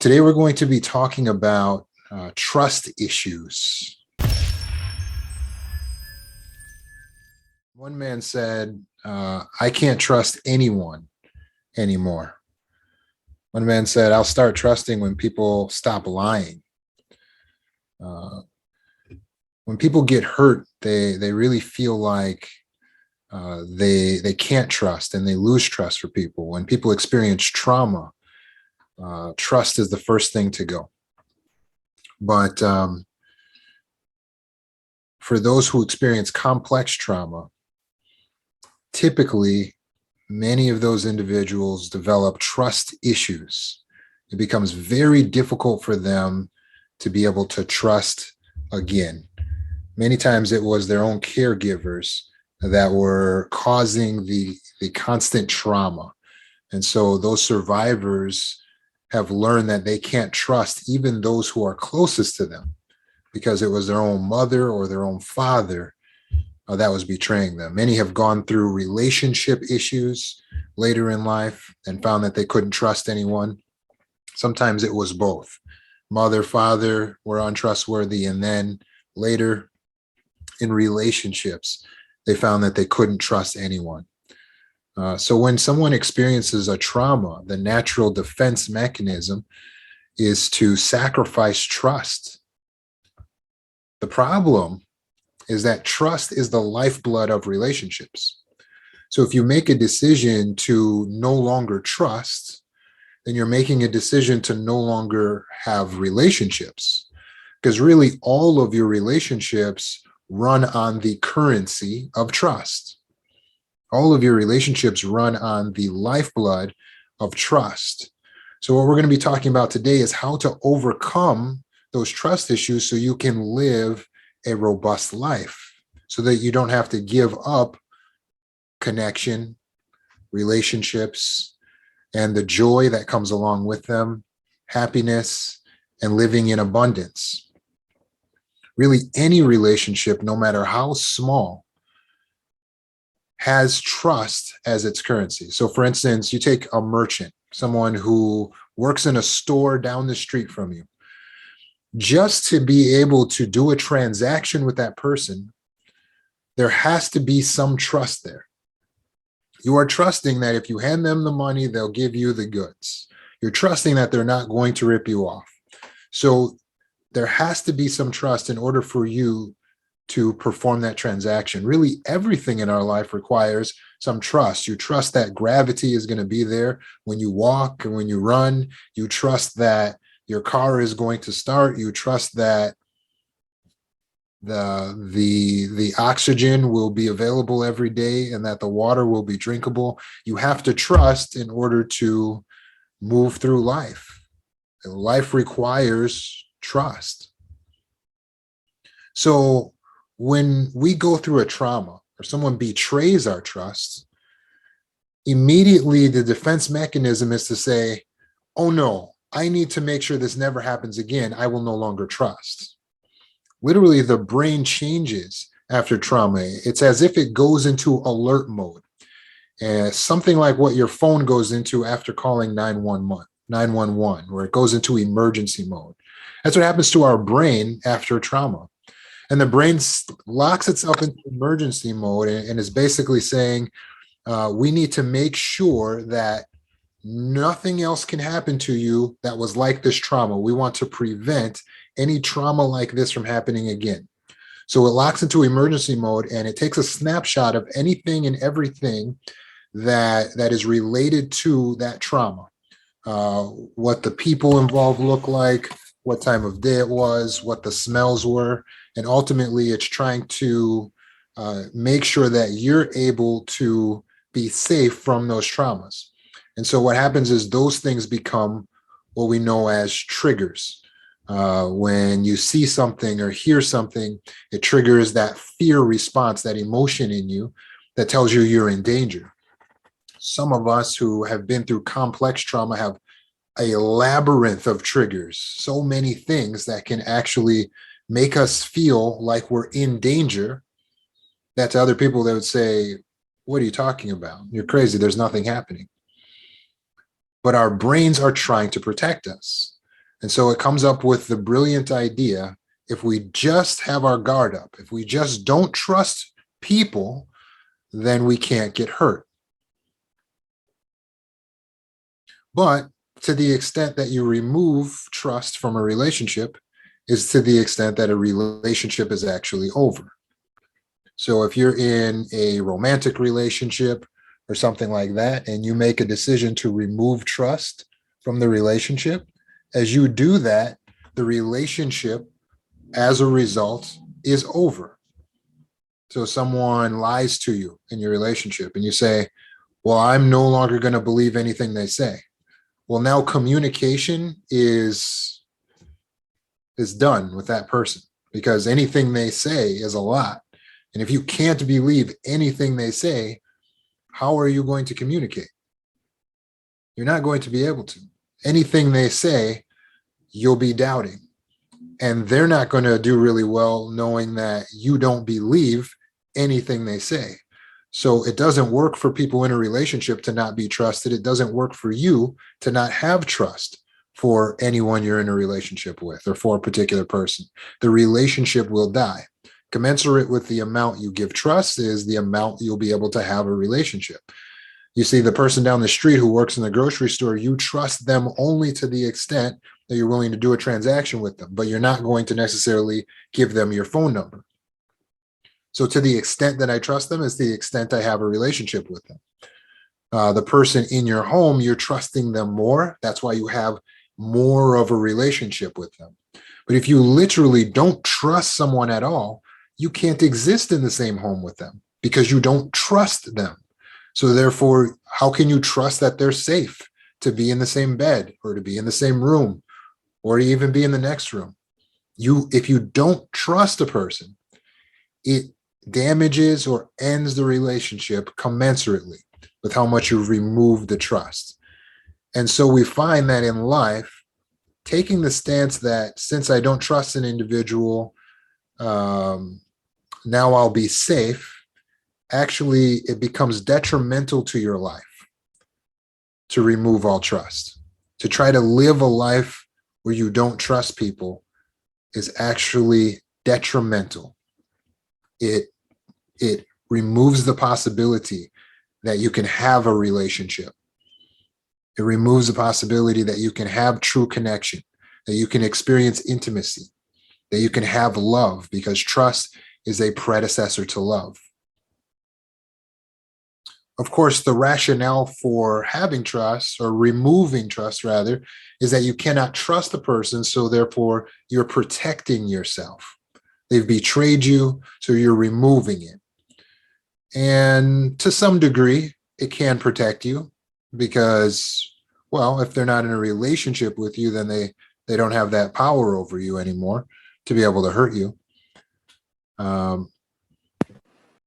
Today, we're going to be talking about trust issues. One man said, I can't trust anyone anymore. One man said, I'll start trusting when people stop lying. Uh, when people get hurt, they really feel like they can't trust and they lose trust for people. When people experience trauma, trust is the first thing to go. But for those who experience complex trauma, typically many of those individuals develop trust issues. It becomes very difficult for them to be able to trust again. Many times it was their own caregivers that were causing the constant trauma. And so those survivors have learned that they can't trust even those who are closest to them because it was their own mother or their own father that was betraying them. Many have gone through relationship issues later in life and found that they couldn't trust anyone. Sometimes it was both. Mother, father were untrustworthy, and then later in relationships, they found that they couldn't trust anyone. So when someone experiences a trauma, the natural defense mechanism is to sacrifice trust. The problem is that trust is the lifeblood of relationships. So if you make a decision to no longer trust, then you're making a decision to no longer have relationships. Because really all of your relationships run on the currency of trust. All of your relationships run on the lifeblood of trust. So what we're going to be talking about today is how to overcome those trust issues so you can live a robust life, so that you don't have to give up connection, relationships, and the joy that comes along with them, happiness, and living in abundance. Really, any relationship, no matter how small, has trust as its currency. So for instance, you take a merchant, someone who works in a store down the street from you. Just to be able to do a transaction with that person, there has to be some trust there. You are trusting that if you hand them the money, they'll give you the goods. You're trusting that they're not going to rip you off. So there has to be some trust in order for you to perform that transaction. Really, everything in our life requires some trust. You trust that gravity is going to be there when you walk and when you run. You trust that your car is going to start. You trust that the oxygen will be available every day and that the water will be drinkable. You have to trust in order to move through life. Life requires trust. So when we go through a trauma or someone betrays our trust, immediately the defense mechanism is to say, oh no, I need to make sure this never happens again. I will no longer trust. Literally, the brain changes after trauma. It's as if it goes into alert mode. Something like what your phone goes into after calling 911, where it goes into emergency mode. That's what happens to our brain after trauma. And the brain locks itself into emergency mode and is basically saying, we need to make sure that nothing else can happen to you that was like this trauma. We want to prevent any trauma like this from happening again. So it locks into emergency mode and it takes a snapshot of anything and everything that is related to that trauma. What the people involved look like, what time of day it was, what the smells were. And ultimately, it's trying to make sure that you're able to be safe from those traumas. And so what happens is those things become what we know as triggers. When you see something or hear something, it triggers that fear response, that emotion in you that tells you you're in danger. Some of us who have been through complex trauma have a labyrinth of triggers, so many things that can actually make us feel like we're in danger, that to other people they would say, what are you talking about? You're crazy. There's nothing happening. But our brains are trying to protect us. And so it comes up with the brilliant idea, if we just have our guard up, if we just don't trust people, then we can't get hurt. But to the extent that you remove trust from a relationship is to the extent that a relationship is actually over. So if you're in a romantic relationship or something like that, and you make a decision to remove trust from the relationship, as you do that, the relationship as a result is over. So someone lies to you in your relationship and you say, well, I'm no longer going to believe anything they say. Well, now communication is done with that person because anything they say is a lot. And if you can't believe anything they say, how are you going to communicate? You're not going to be able to. Anything they say, you'll be doubting. And they're not going to do really well knowing that you don't believe anything they say. So it doesn't work for people in a relationship to not be trusted. It doesn't work for you to not have trust for anyone you're in a relationship with or for a particular person. The relationship will die. Commensurate with the amount you give trust is the amount you'll be able to have a relationship. You see the person down the street who works in the grocery store, you trust them only to the extent that you're willing to do a transaction with them, but you're not going to necessarily give them your phone number. So to the extent that I trust them is the extent I have a relationship with them. The person in your home, you're trusting them more. That's why you have more of a relationship with them. But if you literally don't trust someone at all, you can't exist in the same home with them because you don't trust them. So therefore, how can you trust that they're safe to be in the same bed or to be in the same room or to even be in the next room? If you don't trust a person, it damages or ends the relationship commensurately with how much you've removed the trust. And so we find that in life, taking the stance that since I don't trust an individual, now I'll be safe, actually it becomes detrimental to your life to remove all trust. To try to live a life where you don't trust people is actually detrimental. It removes the possibility that you can have a relationship. It removes the possibility that you can have true connection, that you can experience intimacy, that you can have love, because trust is a predecessor to love. Of course, the rationale for having trust, or removing trust rather, is that you cannot trust the person, so therefore you're protecting yourself. They've betrayed you, so you're removing it. And to some degree, it can protect you because, well, if they're not in a relationship with you, then they don't have that power over you anymore to be able to hurt you.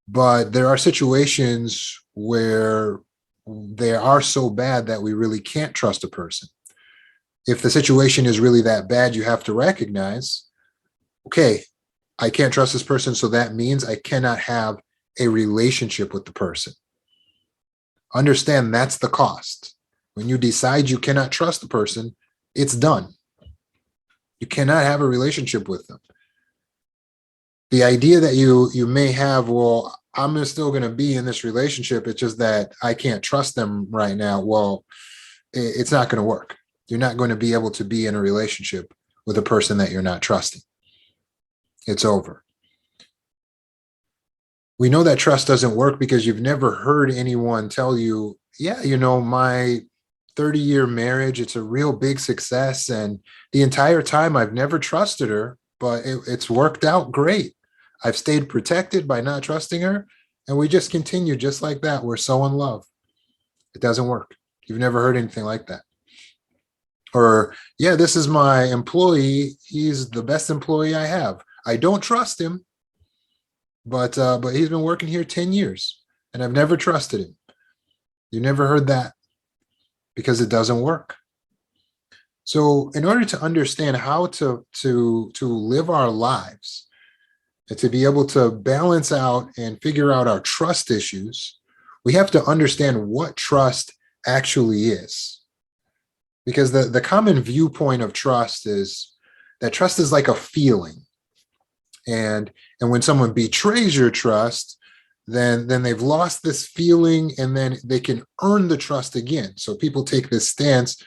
But there are situations where they are so bad that we really can't trust a person. If the situation is really that bad, you have to recognize, okay, I can't trust this person, so that means I cannot have a relationship with the person. Understand that's the cost. When you decide you cannot trust the person, it's done. You cannot have a relationship with them. The idea that you may have, well, I'm still going to be in this relationship, it's just that I can't trust them right now. Well, it's not going to work. You're not going to be able to be in a relationship with a person that you're not trusting. It's over. We know that trust doesn't work because you've never heard anyone tell you, yeah, my 30-year marriage, it's a real big success. And the entire time I've never trusted her, but it's worked out great. I've stayed protected by not trusting her. And we just continue just like that. We're so in love. It doesn't work. You've never heard anything like that. Or, yeah, this is my employee. He's the best employee I have. I don't trust him, but he's been working here 10 years and I've never trusted him. You never heard that because it doesn't work. So in order to understand how to live our lives and to be able to balance out and figure out our trust issues, we have to understand what trust actually is. Because the common viewpoint of trust is that trust is like a feeling. And when someone betrays your trust, then they've lost this feeling, and then they can earn the trust again. So people take this stance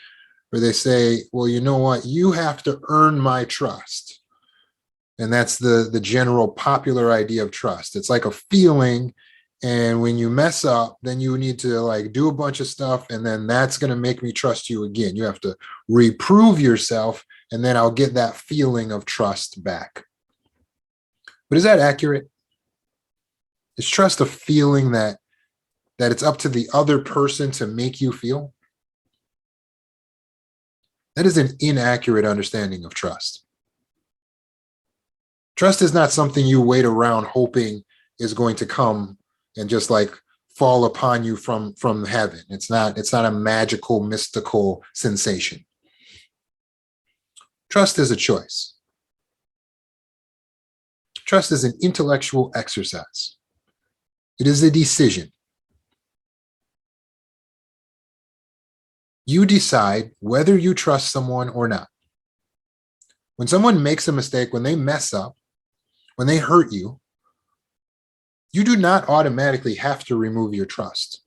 where they say, well, you know what, you have to earn my trust. And that's the general popular idea of trust. It's like a feeling, and when you mess up, then you need to like do a bunch of stuff, and then that's going to make me trust you again. You have to reprove yourself, and then I'll get that feeling of trust back. But is that accurate? Is trust a feeling that it's up to the other person to make you feel? That is an inaccurate understanding of trust. Trust is not something you wait around hoping is going to come and just like fall upon you from heaven. It's not a magical, mystical sensation. Trust is a choice. Trust is an intellectual exercise. It is a decision. You decide whether you trust someone or not. When someone makes a mistake, when they mess up, when they hurt you, you do not automatically have to remove your trust.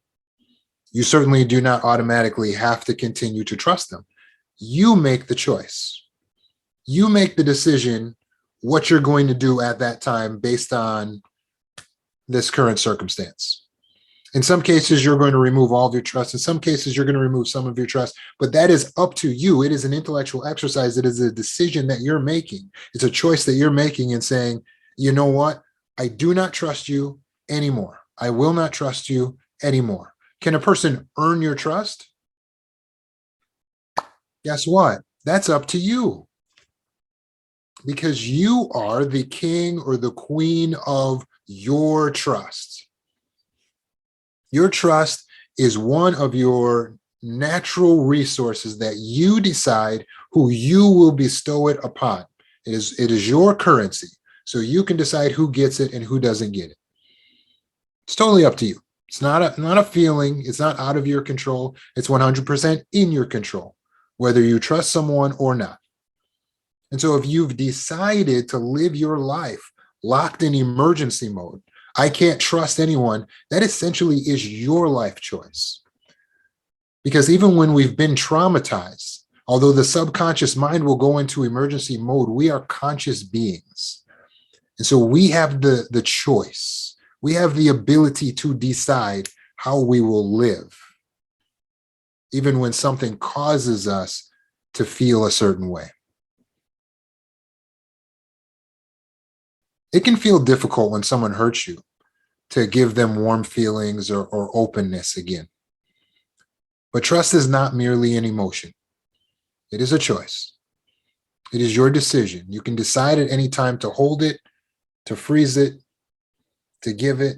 You certainly do not automatically have to continue to trust them. You make the choice. You make the decision what you're going to do at that time based on this current circumstance. In some cases, you're going to remove all of your trust. In some cases, you're going to remove some of your trust, but that is up to you. It is an intellectual exercise. It is a decision that you're making. It's a choice that you're making and saying, you know what? I do not trust you anymore. I will not trust you anymore. Can a person earn your trust? Guess what? That's up to you. Because you are the king or the queen of your trust. Your trust is one of your natural resources that you decide who you will bestow it upon. It is your currency. So you can decide who gets it and who doesn't get it. It's totally up to you. It's not a feeling. It's not out of your control. It's 100% in your control, whether you trust someone or not. And so if you've decided to live your life locked in emergency mode, I can't trust anyone, that essentially is your life choice. Because even when we've been traumatized, although the subconscious mind will go into emergency mode, we are conscious beings. And so we have the choice. We have the ability to decide how we will live, even when something causes us to feel a certain way. It can feel difficult when someone hurts you to give them warm feelings or openness again. But trust is not merely an emotion. It is a choice. It is your decision. You can decide at any time to hold it, to freeze it, to give it.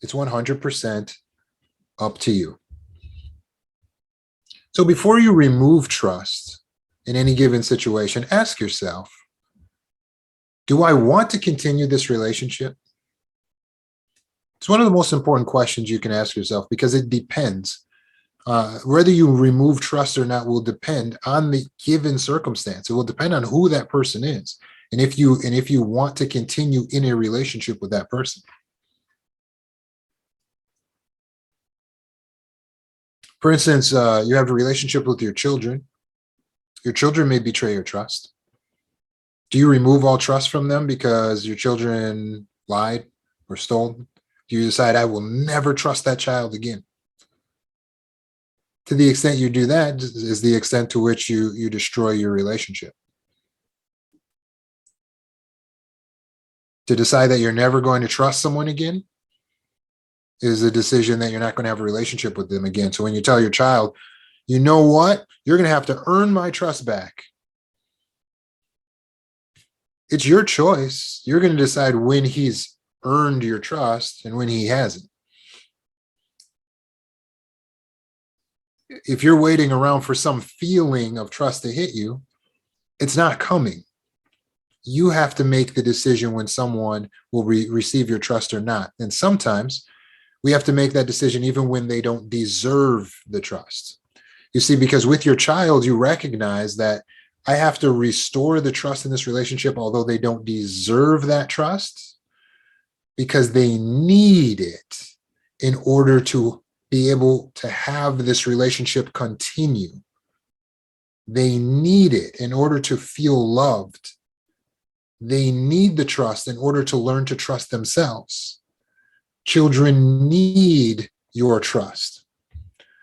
It's 100% up to you. So before you remove trust in any given situation, ask yourself, do I want to continue this relationship? It's one of the most important questions you can ask yourself because it depends. Whether you remove trust or not will depend on the given circumstance. It will depend on who that person is, and if you want to continue in a relationship with that person. For instance, you have a relationship with your children. Your children may betray your trust. Do you remove all trust from them because your children lied or stole? Do you decide, I will never trust that child again? To the extent you do that is the extent to which you destroy your relationship. To decide that you're never going to trust someone again is a decision that you're not going to have a relationship with them again. So when you tell your child, you know what, you're going to have to earn my trust back. It's your choice. You're going to decide when he's earned your trust and when he hasn't. If you're waiting around for some feeling of trust to hit you, it's not coming. You have to make the decision when someone will receive your trust or not. And sometimes we have to make that decision even when they don't deserve the trust. You see, because with your child, you recognize that I have to restore the trust in this relationship, although they don't deserve that trust, because they need it in order to be able to have this relationship continue. They need it in order to feel loved. They need the trust in order to learn to trust themselves. Children need your trust.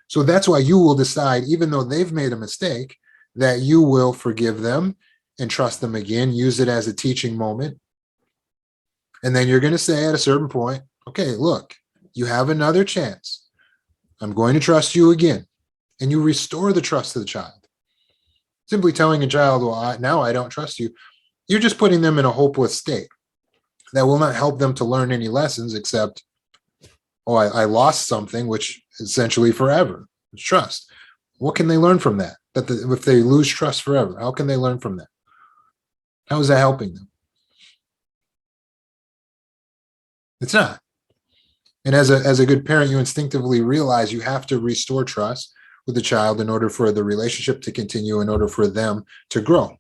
So that's why you will decide, even though they've made a mistake, that you will forgive them and trust them again, use it as a teaching moment. And then you're going to say at a certain point, okay, look, you have another chance. I'm going to trust you again. And you restore the trust of the child. Simply telling a child, well, now I don't trust you, you're just putting them in a hopeless state that will not help them to learn any lessons except, oh, I lost something, which essentially forever. It's trust. What can they learn from that? If they lose trust forever, how can they learn from that? How is that helping them? It's not. And as a good parent, you instinctively realize you have to restore trust with the child in order for the relationship to continue, in order for them to grow.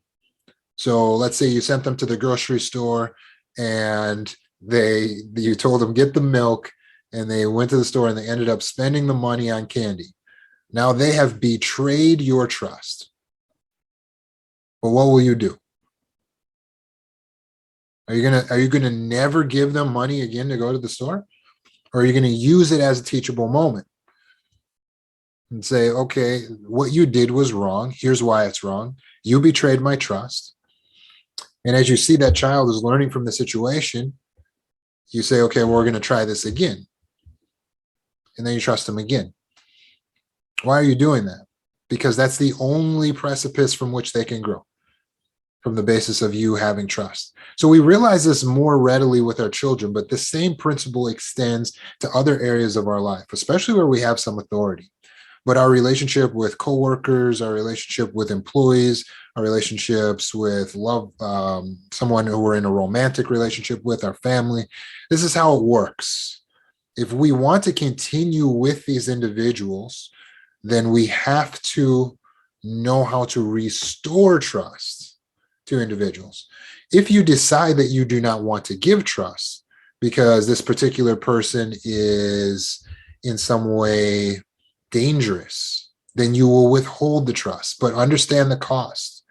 So let's say you sent them to the grocery store and you told them get the milk, and they went to the store and they ended up spending the money on candy. Now they have betrayed your trust. But what will you do? Are you gonna never give them money again to go to the store? Or are you going to use it as a teachable moment and say, okay, what you did was wrong. Here's why it's wrong. You betrayed my trust. And as you see that child is learning from the situation, you say, okay, well, we're going to try this again. And then you trust them again. Why are you doing that? Because that's the only precipice from which they can grow, from the basis of you having trust. So we realize this more readily with our children, but the same principle extends to other areas of our life, especially where we have some authority. But our relationship with coworkers, our relationship with employees, our relationships with someone who we're in a romantic relationship with, our family, this is how it works. If we want to continue with these individuals, then we have to know how to restore trust to individuals. If you decide that you do not want to give trust because this particular person is in some way dangerous, then you will withhold the trust, but understand the cost.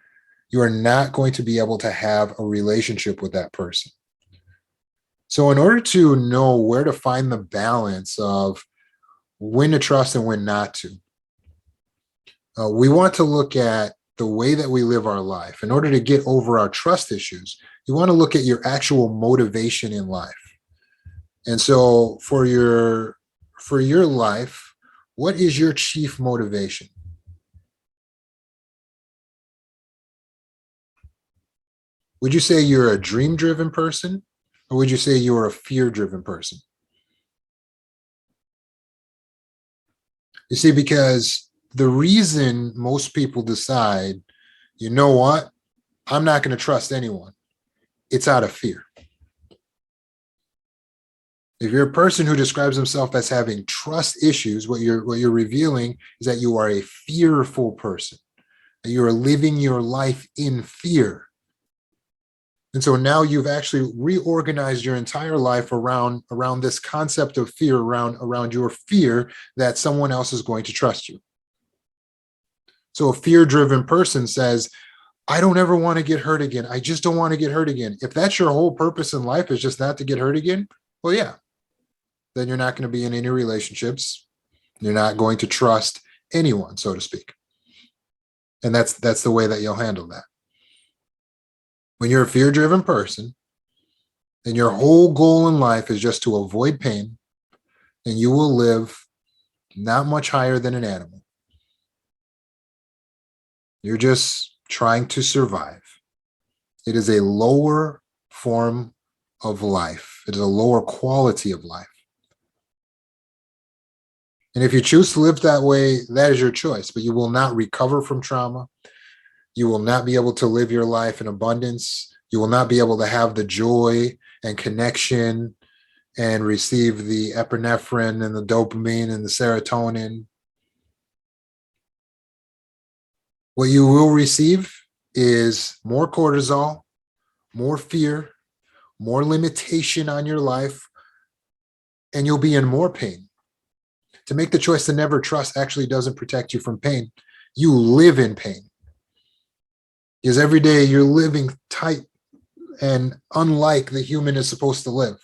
You are not going to be able to have a relationship with that person. So in order to know where to find the balance of when to trust and when not to, we want to look at the way that we live our life. In order to get over our trust issues, you want to look at your actual motivation in life. And so for your life, what is your chief motivation? Would you say you're a dream-driven person, or would you say you're a fear-driven person? You see, because the reason most people decide, you know what, I'm not going to trust anyone, it's out of fear. If you're a person who describes himself as having trust issues, what you're revealing is that you are a fearful person, that you are living your life in fear. And so now you've actually reorganized your entire life around this concept of fear, around your fear that someone else is going to trust you. So a fear-driven person says, I don't ever want to get hurt again. I just don't want to get hurt again. If that's your whole purpose in life, is just not to get hurt again, well, yeah, then you're not going to be in any relationships. You're not going to trust anyone, so to speak. And that's the way that you'll handle that. When you're a fear-driven person, and your whole goal in life is just to avoid pain, then you will live not much higher than an animal. You're just trying to survive. It is a lower form of life. It is a lower quality of life. And if you choose to live that way, that is your choice, but you will not recover from trauma. You will not be able to live your life in abundance. You will not be able to have the joy and connection and receive the epinephrine and the dopamine and the serotonin. What you will receive is more cortisol, more fear, more limitation on your life, and you'll be in more pain. To make the choice to never trust actually doesn't protect you from pain. You live in pain. Because every day you're living tight and unlike the human is supposed to live.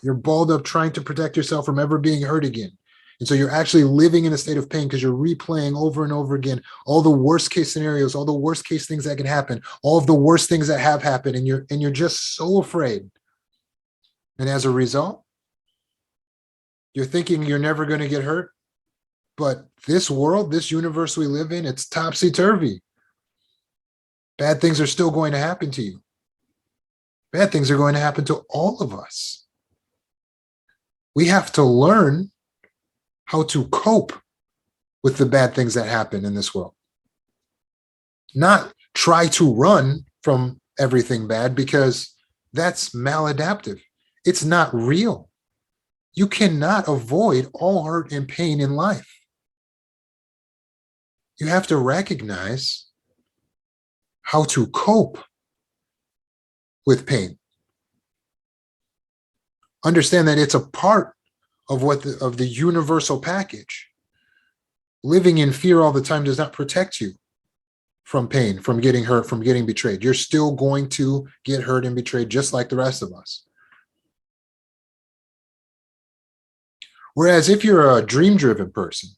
You're balled up trying to protect yourself from ever being hurt again. And so you're actually living in a state of pain because you're replaying over and over again all the worst case scenarios, all the worst case things that can happen, all of the worst things that have happened, and you're just so afraid. And as a result, you're thinking you're never going to get hurt. But this world, this universe we live in, it's topsy-turvy. Bad things are still going to happen to you. Bad things are going to happen to all of us. We have to learn how to cope with the bad things that happen in this world. Not try to run from everything bad, because that's maladaptive. It's not real. You cannot avoid all hurt and pain in life. You have to recognize how to cope with pain. Understand that it's a part of the universal package. Living in fear all the time does not protect you from pain, from getting hurt, from getting betrayed. You're still going to get hurt and betrayed just like the rest of us. Whereas if you're a dream-driven person,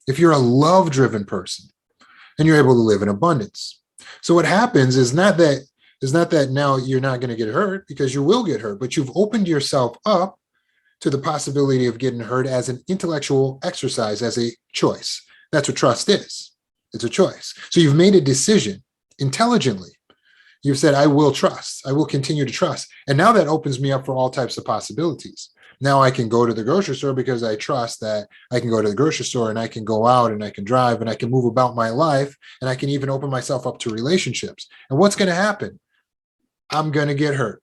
if you're a love-driven person, then you're able to live in abundance. So what happens is not that now you're not going to get hurt, because you will get hurt, but you've opened yourself up to the possibility of getting hurt as an intellectual exercise, as a choice. That's what trust is. It's a choice. So you've made a decision intelligently. You've said, I will trust. I will continue to trust. And now that opens me up for all types of possibilities. Now I can go to the grocery store because I trust that I can go to the grocery store, and I can go out and I can drive and I can move about my life, and I can even open myself up to relationships. And what's going to happen? I'm going to get hurt.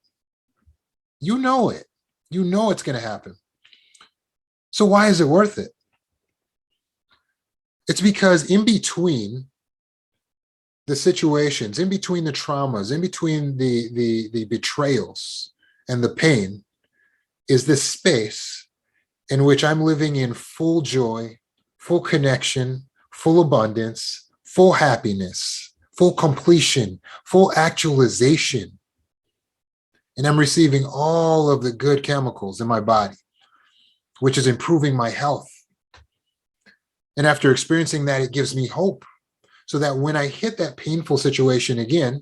You know it. You know it's going to happen. So why is it worth it? It's because in between the situations, in between the traumas, in between the betrayals and the pain, is this space in which I'm living in full joy, full connection, full abundance, full happiness, full completion, full actualization. And I'm receiving all of the good chemicals in my body, which is improving my health. And after experiencing that, it gives me hope, so that when I hit that painful situation again,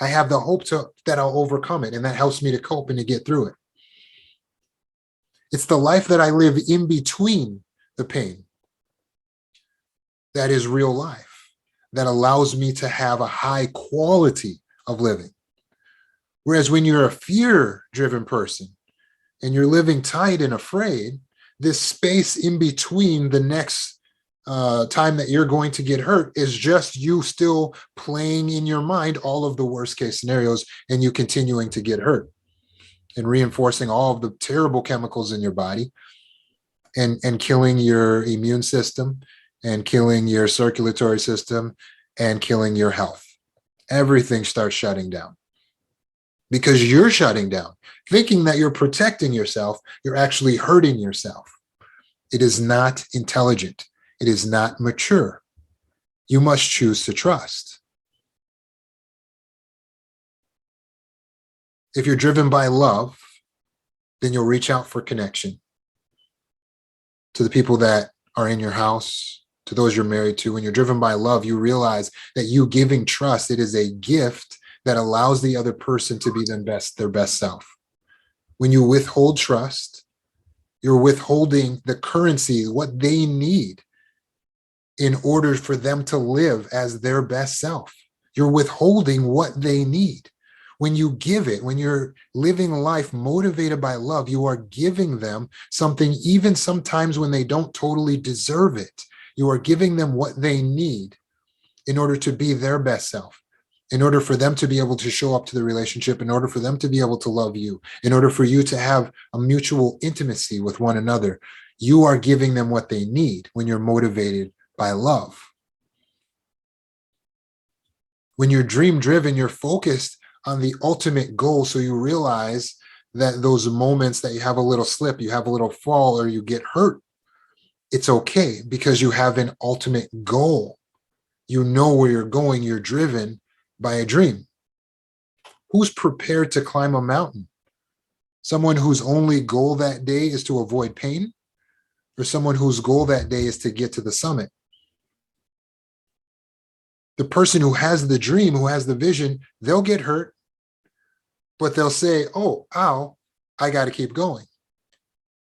I have the hope that I'll overcome it. And that helps me to cope and to get through it. It's the life that I live in between the pain that is real life, that allows me to have a high quality of living. Whereas when you're a fear-driven person and you're living tight and afraid, this space in between the next time that you're going to get hurt is just you still playing in your mind all of the worst case scenarios, and you continuing to get hurt and reinforcing all of the terrible chemicals in your body, and killing your immune system, and killing your circulatory system, and killing your health. Everything starts shutting down because you're shutting down. Thinking that you're protecting yourself, you're actually hurting yourself. It is not intelligent. It is not mature. You must choose to trust. If you're driven by love, then you'll reach out for connection to the people that are in your house, to those you're married to. When you're driven by love, you realize that you giving trust, it is a gift that allows the other person to be their best self. When you withhold trust, you're withholding the currency, what they need in order for them to live as their best self. You're withholding what they need. When you give it, when you're living life motivated by love, you are giving them something, even sometimes when they don't totally deserve it. You are giving them what they need in order to be their best self, in order for them to be able to show up to the relationship, in order for them to be able to love you, in order for you to have a mutual intimacy with one another. You are giving them what they need when you're motivated by love. When you're dream driven, you're focused on the ultimate goal. So you realize that those moments that you have a little slip, you have a little fall, or you get hurt, it's okay because you have an ultimate goal. You know where you're going. You're driven by a dream. Who's prepared to climb a mountain? Someone whose only goal that day is to avoid pain, or someone whose goal that day is to get to the summit? The person who has the dream, who has the vision, they'll get hurt, but they'll say, oh, ow, I got to keep going.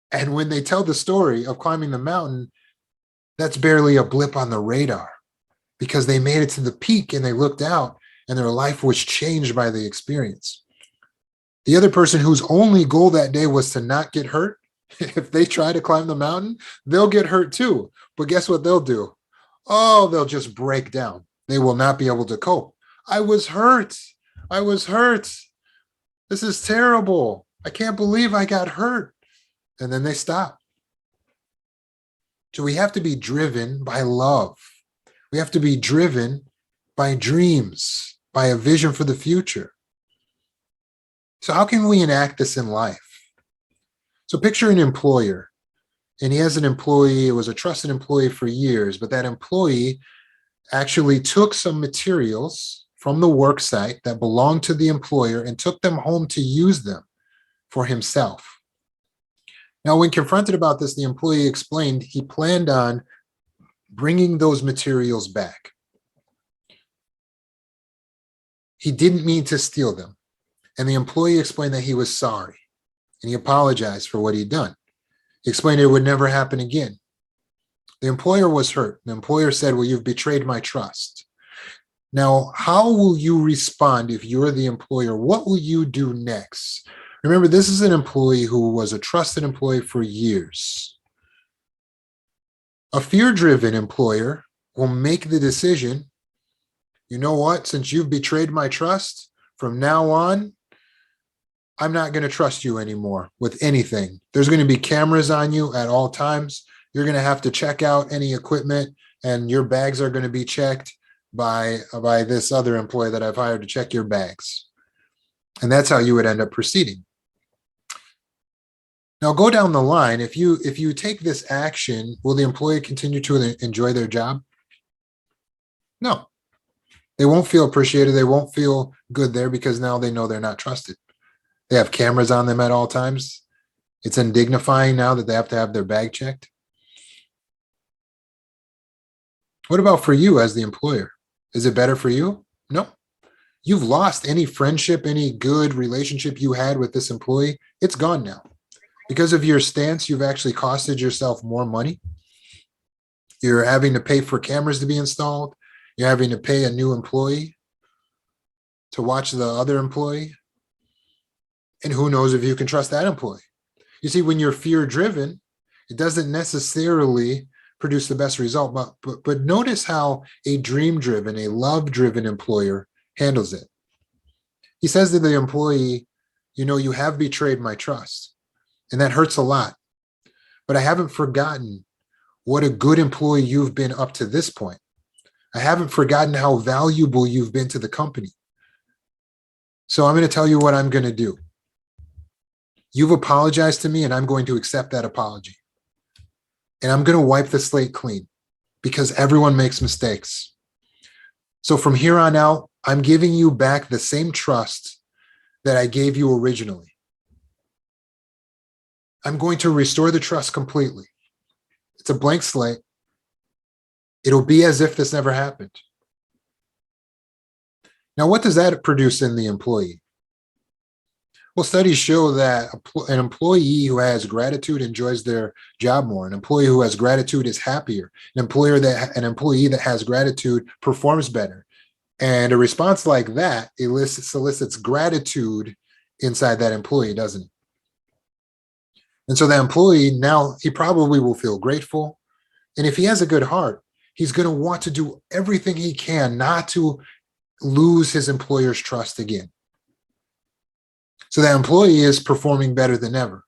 And when they tell the story of climbing the mountain, that's barely a blip on the radar because they made it to the peak and they looked out and their life was changed by the experience. The other person whose only goal that day was to not get hurt, if they try to climb the mountain, they'll get hurt too. But guess what they'll do? Oh, they'll just break down. They will not be able to cope. I was hurt. I was hurt. This is terrible. I can't believe I got hurt. And then they stop. So we have to be driven by love. We have to be driven by dreams, by a vision for the future. So how can we enact this in life? So picture an employer, and he has an employee. It was a trusted employee for years, but that employee actually took some materials from the work site that belonged to the employer and took them home to use them for himself. Now, when confronted about this, the employee explained he planned on bringing those materials back. He didn't mean to steal them. And the employee explained that he was sorry and he apologized for what he'd done. He explained it would never happen again. The employer was hurt. The employer said, well, you've betrayed my trust. Now, how will you respond if you're the employer? What will you do next? Remember, this is an employee who was a trusted employee for years. A fear-driven employer will make the decision, you know what, since you've betrayed my trust, from now on, I'm not going to trust you anymore with anything. There's going to be cameras on you at all times. You're going to have to check out any equipment, and your bags are going to be checked by this other employee that I've hired to check your bags. And that's how you would end up proceeding. Now go down the line. If you take this action, will the employee continue to enjoy their job? No. They won't feel appreciated. They won't feel good there because now they know they're not trusted. They have cameras on them at all times. It's undignifying now that they have to have their bag checked. What about for you as the employer? Is it better for you? No. You've lost any friendship, any good relationship you had with this employee. It's gone now. Because of your stance, you've actually costed yourself more money. You're having to pay for cameras to be installed. You're having to pay a new employee to watch the other employee. And who knows if you can trust that employee. You see, when you're fear-driven, it doesn't necessarily produce the best result. But notice how a dream-driven, a love-driven employer handles it. He says to the employee, you know, you have betrayed my trust. And that hurts a lot. But I haven't forgotten what a good employee you've been up to this point. I haven't forgotten how valuable you've been to the company. So I'm going to tell you what I'm going to do. You've apologized to me, and I'm going to accept that apology. And I'm going to wipe the slate clean because everyone makes mistakes. So from here on out, I'm giving you back the same trust that I gave you originally. I'm going to restore the trust completely. It's a blank slate. It'll be as if this never happened. Now, what does that produce in the employee? Well, studies show that an employee who has gratitude enjoys their job more. An employee who has gratitude is happier. An employee that has gratitude performs better. And a response like that solicits gratitude inside that employee, doesn't it? And so that employee, now he probably will feel grateful. And if he has a good heart, he's going to want to do everything he can not to lose his employer's trust again. So that employee is performing better than ever.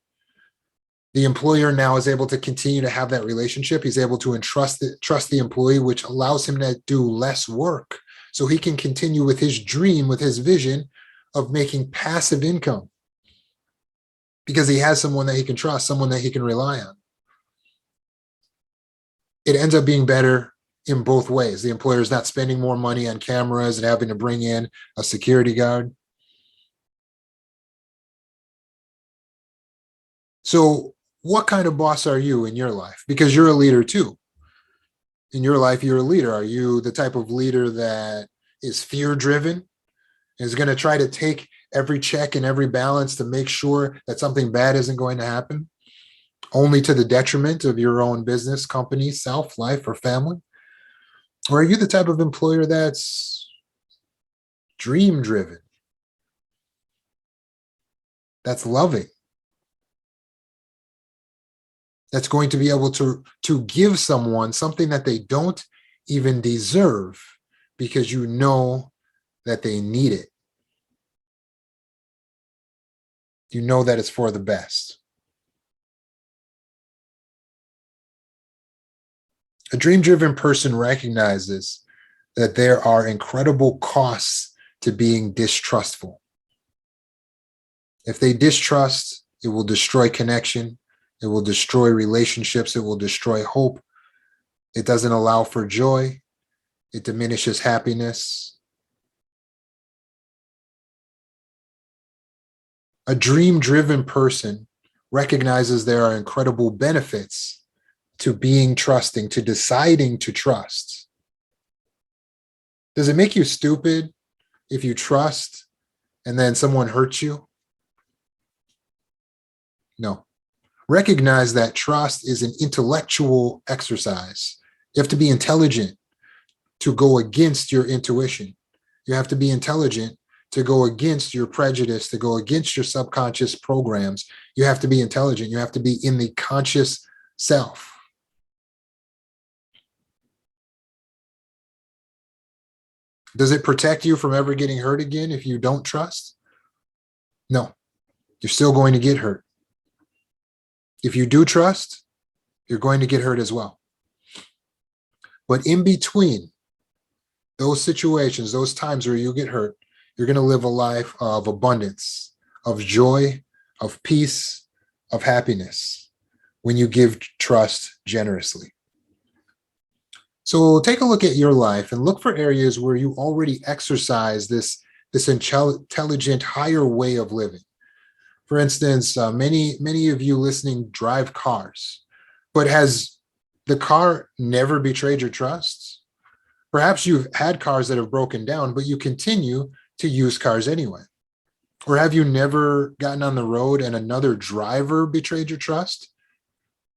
The employer now is able to continue to have that relationship. He's able to trust the employee, which allows him to do less work. so he can continue with his dream, with his vision of making passive income because he has someone that he can trust, someone that he can rely on. It ends up being better in both ways. The employer is not spending more money on cameras and having to bring in a security guard. So what kind of boss are you in your life? Because you're a leader too. In your life, you're a leader. Are you the type of leader that is fear driven, is going to try to take every check and every balance to make sure that something bad isn't going to happen, only to the detriment of your own business, company, self, life, or family? Or are you the type of employer that's dream driven, that's loving, that's going to be able to give someone something that they don't even deserve because you know that they need it? You know that it's for the best. A dream-driven person recognizes that there are incredible costs to being distrustful. If they distrust, it will destroy connection. It will destroy relationships. It will destroy hope. It doesn't allow for joy. It diminishes happiness. A dream-driven person recognizes there are incredible benefits to being trusting, to deciding to trust. Does it make you stupid if you trust and then someone hurts you? No. Recognize that trust is an intellectual exercise. You have to be intelligent to go against your intuition. You have to be intelligent to go against your prejudice, to go against your subconscious programs. You have to be intelligent. You have to be in the conscious self. Does it protect you from ever getting hurt again if you don't trust? No, you're still going to get hurt. If you do trust, you're going to get hurt as well. But in between those situations, those times where you get hurt, you're going to live a life of abundance, of joy, of peace, of happiness when you give trust generously. So take a look at your life and look for areas where you already exercise this intelligent, higher way of living. For instance, many of you listening drive cars, but has the car never betrayed your trust? Perhaps you've had cars that have broken down, but you continue to use cars anyway. Or have you never gotten on the road and another driver betrayed your trust?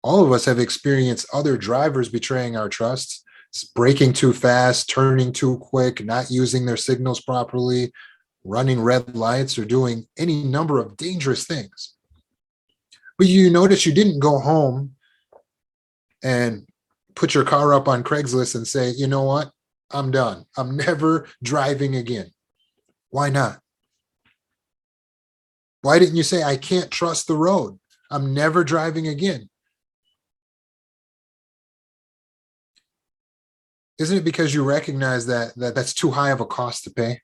All of us have experienced other drivers betraying our trust, braking too fast, turning too quick, not using their signals properly, running red lights, or doing any number of dangerous things. But you notice you didn't go home and put your car up on Craigslist and say, you know what? I'm done. I'm never driving again. Why not? Why didn't you say, I can't trust the road? I'm never driving again. Isn't it because you recognize that that's too high of a cost to pay?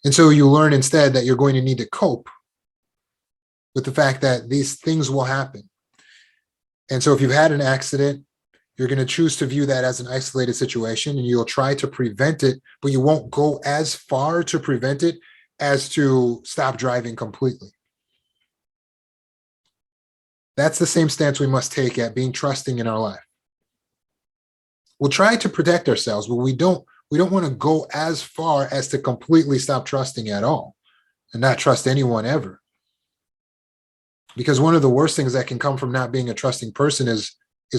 And so you learn instead that you're going to need to cope with the fact that these things will happen. And so if you've had an accident, you're going to choose to view that as an isolated situation and you'll try to prevent it, but you won't go as far to prevent it as to stop driving completely. That's the same stance we must take at being trusting in our life. We'll try to protect ourselves, but we don't want to go as far as to completely stop trusting at all and not trust anyone ever. Because one of the worst things that can come from not being a trusting person is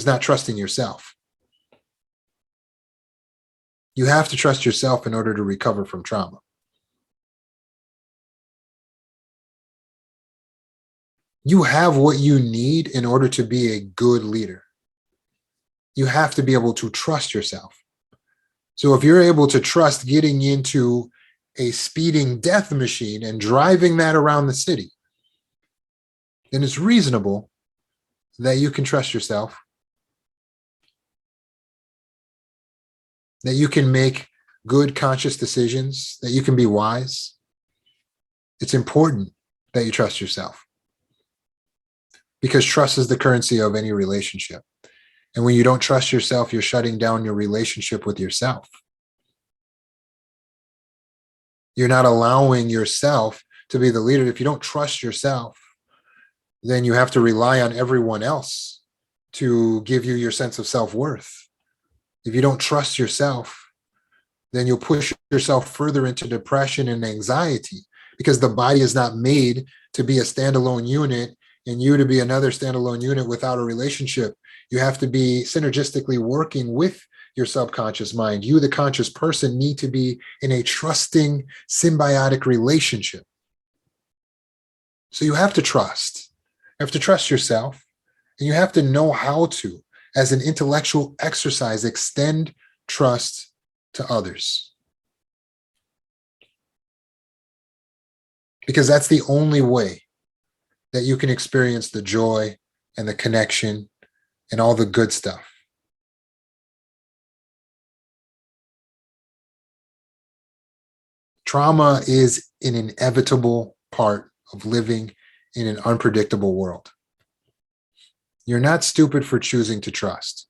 not trusting yourself. You have to trust yourself in order to recover from trauma. You have what you need in order to be a good leader. You have to be able to trust yourself. So if you're able to trust getting into a speeding death machine and driving that around the city, then it's reasonable that you can trust yourself that you can make good, conscious decisions, that you can be wise, it's important that you trust yourself, because trust is the currency of any relationship. And when you don't trust yourself, you're shutting down your relationship with yourself. You're not allowing yourself to be the leader. If you don't trust yourself, then you have to rely on everyone else to give you your sense of self-worth. If you don't trust yourself, then you'll push yourself further into depression and anxiety, because the body is not made to be a standalone unit and you to be another standalone unit without a relationship. You have to be synergistically working with your subconscious mind. You, the conscious person, need to be in a trusting, symbiotic relationship. So you have to trust. You have to trust yourself, and you have to know how to, as an intellectual exercise, extend trust to others. Because that's the only way that you can experience the joy and the connection and all the good stuff. Trauma is an inevitable part of living in an unpredictable world. You're not stupid for choosing to trust.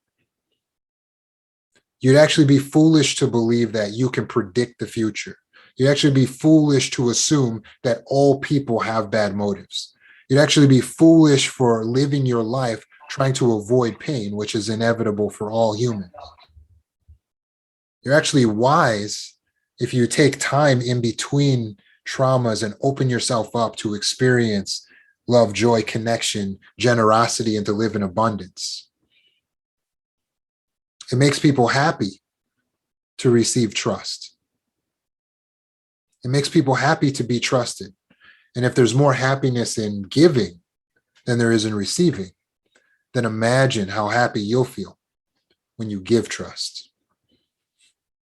You'd actually be foolish to believe that you can predict the future. You'd actually be foolish to assume that all people have bad motives. You'd actually be foolish for living your life trying to avoid pain, which is inevitable for all humans. You're actually wise if you take time in between traumas and open yourself up to experience love, joy, connection, generosity, and to live in abundance. It makes people happy to receive trust. It makes people happy to be trusted. And if there's more happiness in giving than there is in receiving, then imagine how happy you'll feel when you give trust.